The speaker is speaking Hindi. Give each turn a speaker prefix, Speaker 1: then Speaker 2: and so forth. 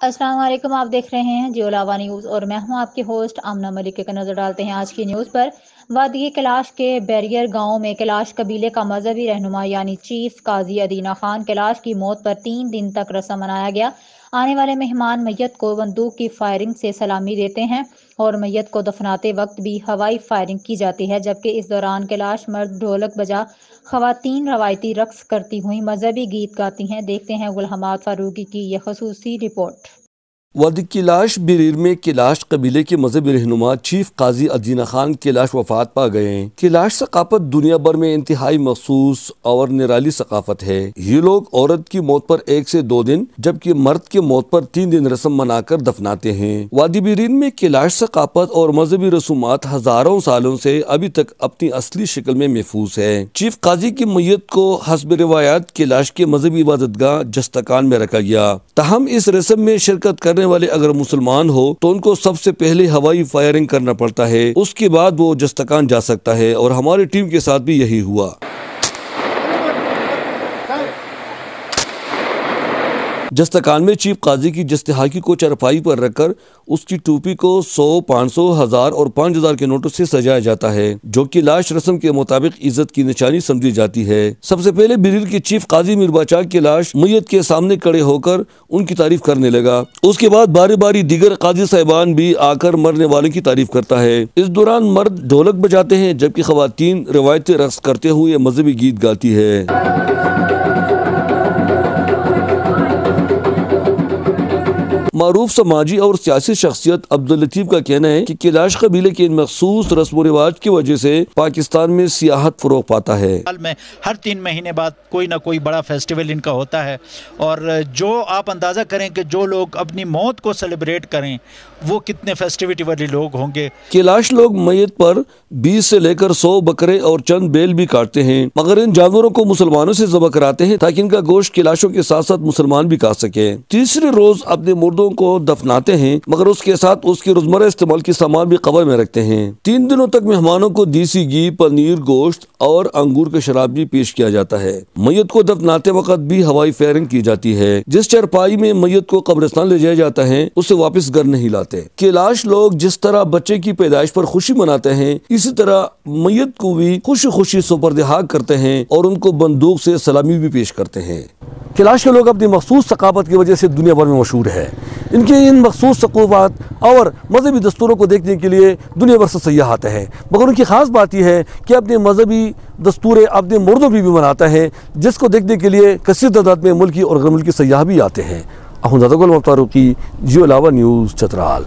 Speaker 1: अस्सलाम वालेकुम। आप देख रहे हैं जियो लावा न्यूज़ और मैं हूं आपकी होस्ट आमना मलिक। एक नज़र डालते हैं आज की न्यूज़ पर। वादी कैलाश के बैरियर गांव में कैलाश कबीले का मजहबी रहनुमा यानी चीफ काजी अदीना खान कैलाश की मौत पर 3 दिन तक रस्म मनाया गया। आने वाले मेहमान मैयत को बंदूक की फायरिंग से सलामी देते हैं और मैयत को दफनाते वक्त भी हवाई फायरिंग की जाती है, जबकि इस दौरान कैलाश मर्द ढोलक बजा, खवातीन रवायती रक्स करती हुई मजहबी गीत गाती हैं। देखते हैं गुलहमाद फारूकी की यह खसूसी रिपोर्ट।
Speaker 2: वादी कैलाश बिरीर में कैलाश कबीले के मजहबी रहनुमा चीफ काजी अदीना खान कैलाश वफात पा गए हैं। कैलाश सकाफत दुनिया भर में इंतहाई मखसूस और निराली सकाफत है। ये लोग औरत की मौत पर 1 से 2 दिन जबकि मर्द की मौत पर 3 दिन रस्म मनाकर दफनाते हैं। वादी बिरीर में कैलाश सकाफत और मजहबी रसूमात हजारों सालों से अभी तक अपनी असली शक्ल में महफूज है। चीफ काजी की मैयत को हस्ब रिवायात कैलाश के मजहबी इबादतगाह जस्तकान में रखा गया। ताहम इस रस्म में शिरकत करने वाले अगर मुसलमान हो तो उनको सबसे पहले हवाई फायरिंग करना पड़ता है, उसके बाद वो जस्तकान जा सकता है और हमारी टीम के साथ भी यही हुआ। जस्तकान में चीफ काजी की जस्तहाकी को चरपाई पर रखकर उसकी टोपी को 100, 500, 1000 और 5000 के नोटों से सजाया जाता है, जो कि लाश रस्म के मुताबिक इज्जत की निशानी समझी जाती है। सबसे पहले बिरीर के चीफ काजी मीर बाचाक की लाश मैयत के सामने खड़े होकर उनकी तारीफ करने लगा। उसके बाद बारी बारी दीगर काजी साहिबान भी आकर मरने वाले की तारीफ करता है। इस दौरान मर्द ढोलक बजाते हैं जबकि खवातीन रिवायती रक्स करते हुए मजहबी गीत गाती है। मारूफ समाजी और सियासी शख्सियत अब्दुल लतीफ का कहना है कि कैलाश कबीले के इन मखसूस रस्म व रिवाज की वजह से पाकिस्तान में सियाहत फरोग पाता है।
Speaker 3: साल में हर 3 महीने बाद कोई ना कोई बड़ा फेस्टिवल इनका होता है और जो आप अंदाज़ा करें कि जो लोग अपनी मौत को सेलिब्रेट करें वो कितने फेस्टिविटी वाले लोग होंगे।
Speaker 2: कैलाश लोग मैयत पर 20 से लेकर 100 बकरे और चंद बैल भी काटते हैं, मगर इन जानवरों को मुसलमानों से ज़बह कराते हैं ताकि इनका गोश्त कैलाशों के साथ साथ मुसलमान भी खा सके। तीसरे रोज अपने मुर्दों को दफनाते हैं, मगर उसके साथ उसके रोजमर्रा इस्तेमाल के सामान भी कब्र में रखते हैं। 3 दिनों तक मेहमानों को देसी घी, पनीर, गोश्त और अंगूर का शराब भी पेश किया जाता है। मैयत को दफनाते वक्त भी हवाई फायरिंग की जाती है। जिस चरपाई में मैयत को कब्रिस्तान ले जाया जाता है उसे वापस घर नहीं लाते। कैलाश लोग जिस तरह बच्चे की पैदाइश पर खुशी मनाते हैं, इसी तरह मैयत को भी खुशी खुशी सुपर्द-ए-खाक करते हैं और उनको बंदूक से सलामी भी पेश करते हैं। कैलाश के लोग अपनी मखसूस सकाफत की वजह से दुनिया भर में मशहूर है। इनके इन मखसूस सक़ूफ़ात और मजहबी दस्तूरों को देखने के लिए दुनिया भर से सयाह आते हैं, मगर उनकी खास बात यह है कि अपने मजहबी दस्तूर अपने मुर्दों भी मनाता है, जिसको देखने के लिए कसीर तादाद में मुल्की और गैर मुल्की सयाह भी आते हैं। अहमद फारूकी, जियो लावा न्यूज़, चतराल।